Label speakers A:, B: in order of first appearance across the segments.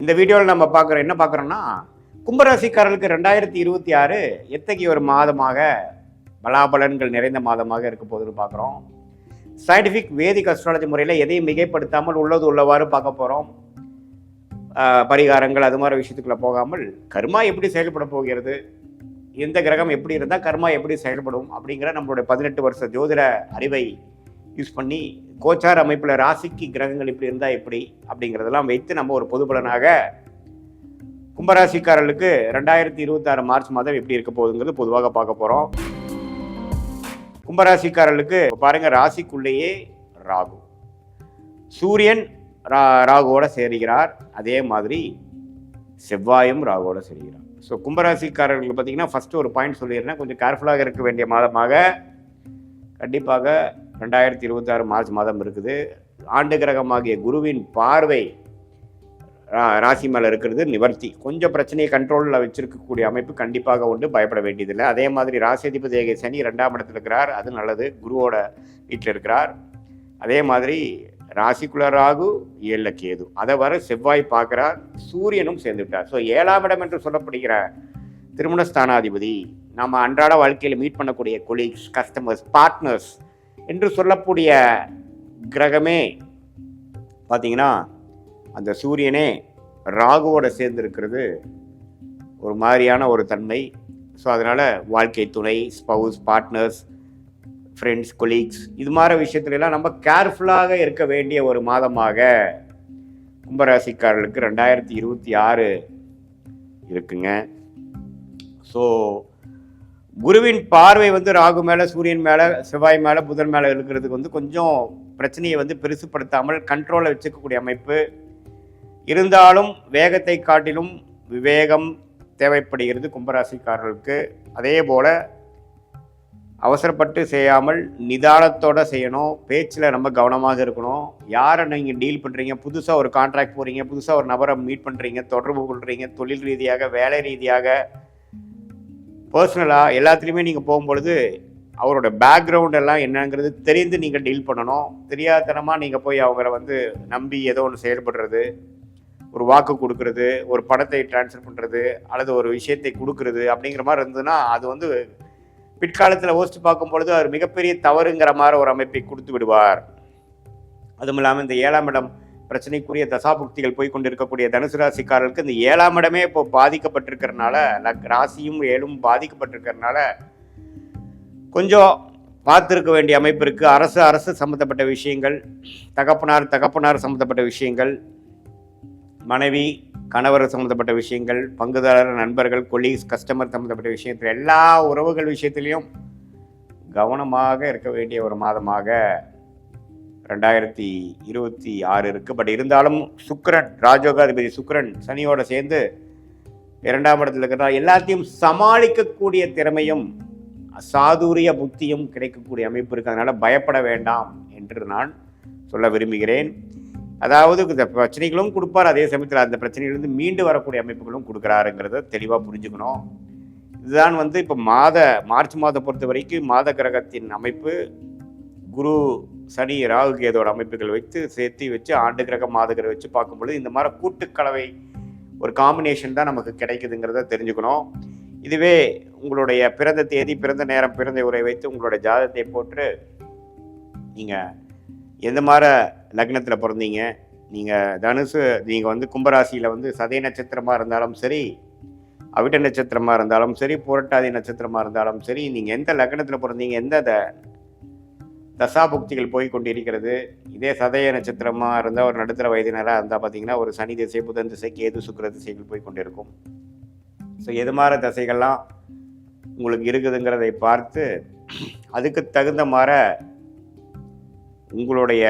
A: இந்த வீடியோவில் நம்ம என்ன பார்க்குறோம்னா, கும்பராசிக்காரர்களுக்கு 2026 எத்தகைய ஒரு மாதமாக பலாபலன்கள் நிறைந்த மாதமாக இருக்க போகுதுன்னு பார்க்குறோம். சயின்டிஃபிக் வேதிக் அஸ்ட்ராலஜி முறையில் எதையும் மிகைப்படுத்தாமல் உள்ளது உள்ளவாறு பார்க்க போகிறோம். பரிகாரங்கள் அது மாதிரி விஷயத்துக்குள்ள போகாமல் கர்மா எப்படி செயல்பட போகிறது, எந்த கிரகம் எப்படி இருந்தால் கர்மா எப்படி செயல்படும் அப்படிங்கிற நம்மளுடைய 18 வருஷ ஜோதிட அறிவை யூஸ் பண்ணி கோச்சார் அமைப்பில் ராசிக்கு கிரகங்கள் இப்படி இருந்தால் எப்படி அப்படிங்கிறதெல்லாம் வைத்து நம்ம ஒரு பொது பலனாக கும்பராசிக்காரர்களுக்கு 2026 மார்ச் மாதம் எப்படி இருக்க போகுதுங்கிறது பொதுவாக பார்க்க போகிறோம். கும்பராசிக்காரர்களுக்கு பாருங்க, ராசிக்குள்ளேயே ராகு, சூரியன் ராகுவோட சேருகிறார், அதே மாதிரி செவ்வாயும் ராகுவோட சேருகிறார். ஸோ கும்பராசிக்காரர்களுக்கு பார்த்தீங்கன்னா ஃபஸ்ட்டு ஒரு பாயிண்ட் சொல்லிடுறேன், கொஞ்சம் கேர்ஃபுல்லாக இருக்க வேண்டிய மாதமாக கண்டிப்பாக 2026 மார்ச் மாதம் இருக்குது. ஆண்டு கிரகமாகிய குருவின் பார்வை ராசி மேலே இருக்கிறது நிவர்த்தி. கொஞ்சம் பிரச்சனையை கண்ட்ரோலில் வச்சிருக்கக்கூடிய அமைப்பு கண்டிப்பாக உண்டு, பயப்பட வேண்டியதில்லை. அதே மாதிரி ராசிதிபதி சனி 2ஆம் இடத்துல இருக்கிறார், அது நல்லது, குருவோட வீட்டில் இருக்கிறார். அதே மாதிரி ராசிக்குள்ள ராகு 7 கேது, அதை வர செவ்வாய் பார்க்கிறார், சூரியனும் சேர்ந்து விட்டார். ஸோ 7ஆம் இடம் என்று சொல்லப்படுகிற திருமண ஸ்தானாதிபதி, நம்ம அன்றாட வாழ்க்கையில் மீட் பண்ணக்கூடிய கொலீக்ஸ், கஸ்டமர்ஸ், பார்ட்னர்ஸ் என்று சொல்லக்கூடிய கிரகமே பார்த்தீங்கன்னா அந்த சூரியனே ராகுவோட சேர்ந்து இருக்கிறது ஒரு மாதிரியான ஒரு தன்மை. ஸோ அதனால் வாழ்க்கை துணை, ஸ்பவுஸ், பார்ட்னர்ஸ், ஃப்ரெண்ட்ஸ், கொலீக்ஸ் இது மாதிரி விஷயத்துலலாம் நம்ம கேர்ஃபுல்லாக இருக்க வேண்டிய ஒரு மாதமாக கும்பராசிக்காரர்களுக்கு 2026 இருக்குங்க. ஸோ குருவின் பார்வை ராகு மேலே, சூரியன் மேலே, செவ்வாய் மேலே, புதன் மேலே இருக்கிறதுக்கு கொஞ்சம் பிரச்சனையை பெருசுப்படுத்தாமல் கண்ட்ரோலில் வச்சுக்கக்கூடிய அமைப்பு இருந்தாலும் வேகத்தை காட்டிலும் விவேகம் தேவைப்படுகிறது கும்பராசிக்காரர்களுக்கு. அதே போல் அவசரப்பட்டு செய்யாமல் நிதானத்தோடு செய்யணும். பேச்சில் ரொம்ப கவனமாக இருக்கணும். யாரை நீங்கள் டீல் பண்ணுறீங்க, புதுசாக ஒரு கான்ட்ராக்ட் போகிறீங்க, புதுசாக ஒரு நபரை மீட் பண்ணுறீங்க, தொடர்பு கொள்கிறீங்க, தொழில் ரீதியாக, வேலை ரீதியாக, பர்சனலாக எல்லாத்துலேயுமே நீங்கள் போகும்பொழுது அவரோட பேக்ரவுண்ட் எல்லாம் என்னங்கிறது தெரிந்து நீங்கள் டீல் பண்ணணும். தெரியாதனமாக நீங்கள் போய் அவங்கள நம்பி ஏதோ ஒன்று செயல்படுறது, ஒரு வாக்கு கொடுக்கறது, ஒரு பணத்தை டிரான்ஸ்ஃபர் பண்ணுறது அல்லது ஒரு விஷயத்தை கொடுக்கறது அப்படிங்கிற மாதிரி இருந்ததுன்னா அது பிற்காலத்தில் யோசித்து பார்க்கும்பொழுது அவர் மிகப்பெரிய தவறுங்கிற மாதிரி ஒரு அமைப்பை கொடுத்து விடுவார். அதுவும் இல்லாமல் இந்த 7ஆம் இடம் பிரச்சனைக்குரிய தசாபுக்திகள் போய் கொண்டு இருக்கக்கூடிய தனுசு ராசிக்காரர்களுக்கு இந்த 7ஆம் இடமே இப்போ பாதிக்கப்பட்டிருக்கிறதுனால, ராசியும் 7ம் பாதிக்கப்பட்டிருக்கிறதுனால கொஞ்சம் பார்த்துருக்க வேண்டிய அமைப்பு இருக்குது. அரசு சம்மந்தப்பட்ட விஷயங்கள், தகப்பனார் சம்மந்தப்பட்ட விஷயங்கள், மனைவி கணவர் சம்மந்தப்பட்ட விஷயங்கள், பங்குதாரர், நண்பர்கள், கொலீக்ஸ், கஸ்டமர் சம்மந்தப்பட்ட விஷயத்தில் எல்லா உறவுகள் விஷயத்திலையும் கவனமாக இருக்க வேண்டிய ஒரு மாதமாக 2026 இருக்குது. பட் இருந்தாலும் சுக்கிரன், ராஜயோகாதிபதி சுக்கிரன் சனியோட சேர்ந்து 2ஆம் இடத்துல இருக்கிறதா எல்லாத்தையும் சமாளிக்கக்கூடிய திறமையும் சாதுரிய புத்தியும் கிடைக்கக்கூடிய அமைப்பு இருக்குது. அதனால் பயப்பட வேண்டாம் என்று நான் சொல்ல விரும்புகிறேன். அதாவது இந்த பிரச்சனைகளும் கொடுப்பார், அதே சமயத்தில் அந்த பிரச்சனைகளிலிருந்து மீண்டு வரக்கூடிய அமைப்புகளும் கொடுக்குறாருங்கிறத தெளிவாக புரிஞ்சுக்கணும். இதுதான் இப்போ மார்ச் மாதம் பொறுத்த வரைக்கும் மாத கிரகத்தின் அமைப்பு குரு, சனி, ராகு, கேதோட அமைப்புகள் சேர்த்து வச்சு ஆண்டு கிரகம், மாத கிரகம் வச்சு பார்க்கும்பொழுது இந்த மாதிரி கூட்டுக்கலவை ஒரு காம்பினேஷன் தான் நமக்கு கிடைக்குதுங்கிறத தெரிஞ்சுக்கணும். இதுவே உங்களுடைய பிறந்த தேதி, பிறந்த நேரம், பிறந்த உரை வைத்து உங்களுடைய ஜாதகத்தை போட்டு நீங்கள் எந்த மாதிரி லக்னத்தில் பிறந்தீங்க, நீங்கள் தனுசு, நீங்கள் கும்பராசியில் சதய நட்சத்திரமாக இருந்தாலும் சரி, அவிட்ட நட்சத்திரமாக இருந்தாலும் சரி, புரட்டாதி நட்சத்திரமாக இருந்தாலும் சரி, நீங்கள் எந்த லக்னத்தில் பிறந்தீங்க, எந்த தசாபுக்திகள் போய் கொண்டிருக்கிறது. இதே சதய நட்சத்திரமாக இருந்தால் ஒரு நடுத்தர வயதினராக இருந்தால் பார்த்தீங்கன்னா ஒரு சனி திசை, புதன் திசை, கேது, சுக்கிர திசைகள் போய் கொண்டிருக்கும். ஸோ எது மாதிரி தசைகள்லாம் உங்களுக்கு இருக்குதுங்கிறதை பார்த்து அதுக்கு தகுந்த மாதிரி உங்களுடைய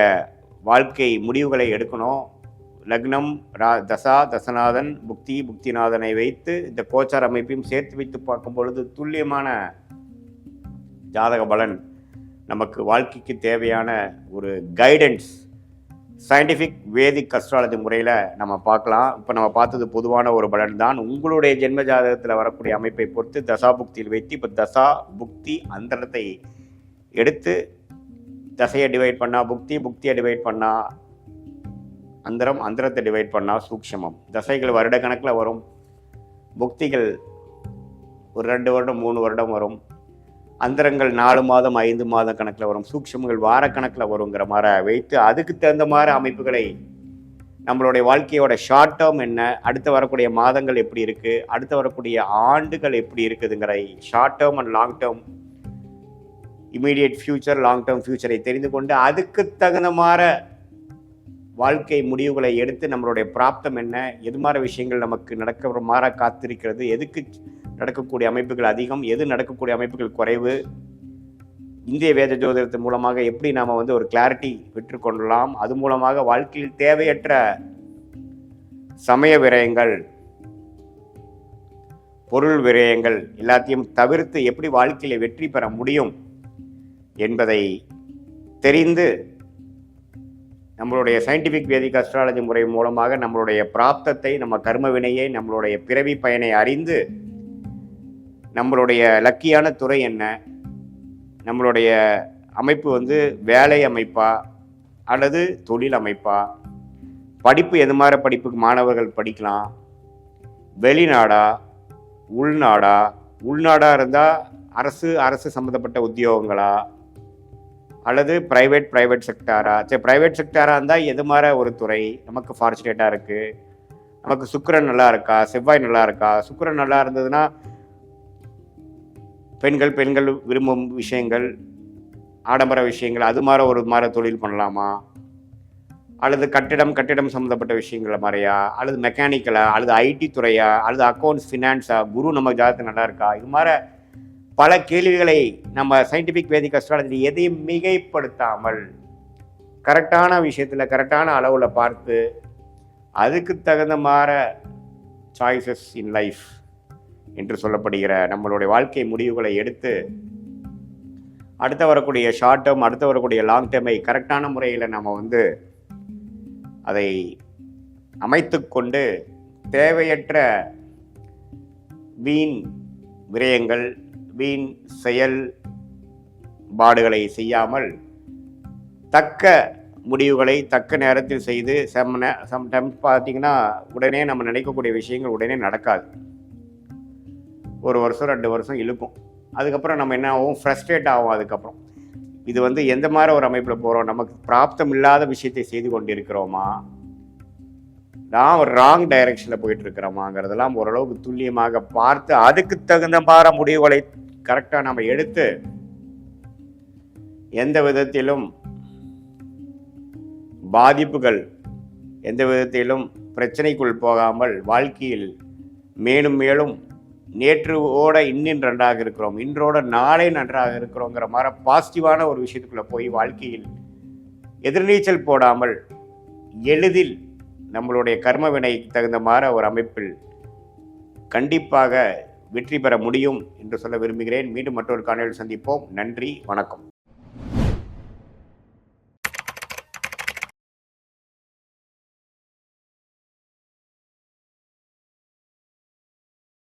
A: வாழ்க்கை முடிவுகளை எடுக்கணும். லக்னம், தசநாதன், புக்திநாதனை வைத்து இந்த கோச்சார் அமைப்பையும் சேர்த்து வைத்து பார்க்கும் பொழுது துல்லியமான ஜாதக பலன், நமக்கு வாழ்க்கைக்கு தேவையான ஒரு கைடன்ஸ் சயின்டிஃபிக் வேதிக் அஸ்ட்ராலஜி முறையில் நம்ம பார்க்கலாம். இப்போ நம்ம பார்த்தது பொதுவான ஒரு பலன் தான். உங்களுடைய ஜென்ம ஜாதகத்தில் வரக்கூடிய அமைப்பை பொறுத்து தசாபுக்தியில் வைத்து இப்போ தசா புக்தி அந்தரத்தை எடுத்து தசையை டிவைட் பண்ணால் புக்தியை டிவைட் பண்ணால் அந்தரத்தை டிவைட் பண்ணால் சூக்ஷமம். தசைகள் வருட கணக்கில் வரும், புக்திகள் ஒரு 2 வருடம் 3 வருடம் வரும், அந்தரங்கள் 4 மாதம் 5 மாதம் கணக்கில் வரும், சூக்ஷமங்கள் வாரக்கணக்கில் வருங்கிற மாதிரி வைத்து அதுக்கு தகுந்த மாதிரி அமைப்புகளை நம்மளுடைய வாழ்க்கையோட ஷார்ட் டேர்ம் என்ன, அடுத்து வரக்கூடிய மாதங்கள் எப்படி இருக்குது, அடுத்து வரக்கூடிய ஆண்டுகள் எப்படி இருக்குதுங்கிற short term and long term, immediate future, long term ஃபியூச்சரை தெரிந்து கொண்டு அதுக்கு தகுந்த மாதிரி வாழ்க்கை முடிவுகளை எடுத்து நம்மளுடைய பிராப்தம் என்ன, எது மாதிரி விஷயங்கள் நமக்கு நடக்கிற மாதிரி காத்திருக்கிறது, எதுக்கு நடக்கக்கூடிய அமைப்புகள் அதிகம், எது நடக்கக்கூடிய அமைப்புகள் குறைவு, இந்திய வேத ஜோதிடத்தின் மூலமாக எப்படி நாம் ஒரு கிளாரிட்டி பெற்றுக்கொள்ளலாம், அது மூலமாக வாழ்க்கையில் தேவையற்ற சமய விரயங்கள், பொருள் விரயங்கள் எல்லாத்தையும் தவிர்த்து எப்படி வாழ்க்கையில் வெற்றி பெற முடியும் என்பதை தெரிந்து நம்மளுடைய சயின்டிஃபிக் வேதிக் அஸ்ட்ராலஜி முறை மூலமாக நம்மளுடைய பிராப்தத்தை, நம்ம கர்ம வினையை, நம்மளுடைய பிறவி பயனை அறிந்து நம்மளுடைய லக்கியான துறை என்ன, நம்மளுடைய அமைப்பு வேலை அமைப்பா அல்லது தொழில் அமைப்பா, படிப்பு எது மாதிரி படிப்புக்கு மாணவர்கள் படிக்கலாம், வெளிநாடா உள்நாடா, உள்நாடாக இருந்தால் அரசு சம்மந்தப்பட்ட உத்தியோகங்களா அல்லது ப்ரைவேட் செக்டாரா, சரி ப்ரைவேட் செக்டாராக இருந்தால் எது மாதிரி ஒரு துறை நமக்கு ஃபார்ச்சுனேட்டாக இருக்குது, நமக்கு சுக்கிரன் நல்லா இருக்கா, செவ்வாய் நல்லா இருக்கா, சுக்கிரன் நல்லா இருந்ததுன்னா பெண்கள் விரும்பும் விஷயங்கள், ஆடம்பர விஷயங்கள், அது மாதிரி ஒரு மாதிரி தொழில் பண்ணலாமா, அல்லது கட்டிடம் சம்மந்தப்பட்ட விஷயங்கள மாதிரியா, அல்லது மெக்கானிக்கலா, அல்லது ஐடி துறையா, அல்லது அக்கௌண்ட்ஸ் ஃபினான்ஸா, குரு நம்ம ஜாதகத்தில் நல்லா இருக்கா, இது மாதிரி பல கேள்விகளை நம்ம சயின்டிஃபிக் வேதிக் அஸ்ட்ராலஜி எதையும் மிகைப்படுத்தாமல் கரெக்டான விஷயத்தில் கரெக்டான அளவில் பார்த்து அதுக்கு தகுந்த மாதிரி சாய்ஸஸ் இன் லைஃப் என்று சொல்லப்படுகிற நம்மளுடைய வாழ்க்கை முடிவுகளை எடுத்து அடுத்து வரக்கூடிய ஷார்ட் டேர்ம், அடுத்து வரக்கூடிய லாங் டேர்மை கரெக்டான முறையில் நம்ம அதை அமைத்து கொண்டு தேவையற்ற வீண் விரயங்கள், வீண் செயல்பாடுகளை செய்யாமல் தக்க முடிவுகளை தக்க நேரத்தில் செய்து சம்டைம்ஸ் பார்த்தீங்கன்னா உடனே நம்ம நினைக்கக்கூடிய விஷயங்கள் உடனே நடக்காது. 1 வருஷம் 2 வருஷம் இழுக்கும். அதுக்கப்புறம் நம்ம என்ன ஆகும், ஃப்ரஸ்ட்ரேட் ஆகும். அதுக்கப்புறம் இது எந்த மாதிரி ஒரு அமைப்பில் போகிறோம், நமக்கு பிராப்தம் இல்லாத விஷயத்தை செய்து கொண்டிருக்கிறோமா, நான் ஒரு ராங் டைரக்ஷனில் போயிட்டு இருக்கிறோமாங்கிறதெல்லாம் ஓரளவுக்கு துல்லியமாக பார்த்து அதுக்கு தகுந்த மாதிரி முடிவுகளை கரெக்டாக நம்ம எடுத்து எந்த விதத்திலும் பாதிப்புகள், எந்த விதத்திலும் பிரச்சனைக்குள் போகாமல் வாழ்க்கையில் மேலும் மேலும் நேற்றுவோட இன்னும் நன்றாக இருக்கிறோம், இன்றோட நாளை நன்றாக இருக்கிறோங்கிற மாதிரி பாசிட்டிவான ஒரு விஷயத்துக்குள்ளே போய் வாழ்க்கையில் எதிர்நீச்சல் போடாமல் எளிதில் நம்மளுடைய கர்ம வினைக்கு தகுந்த மாதிரி ஒரு அமைப்பில் கண்டிப்பாக வெற்றி பெற முடியும் என்று சொல்ல விரும்புகிறேன். மீண்டும் மற்றொரு காணொளியில் சந்திப்போம். நன்றி, வணக்கம்.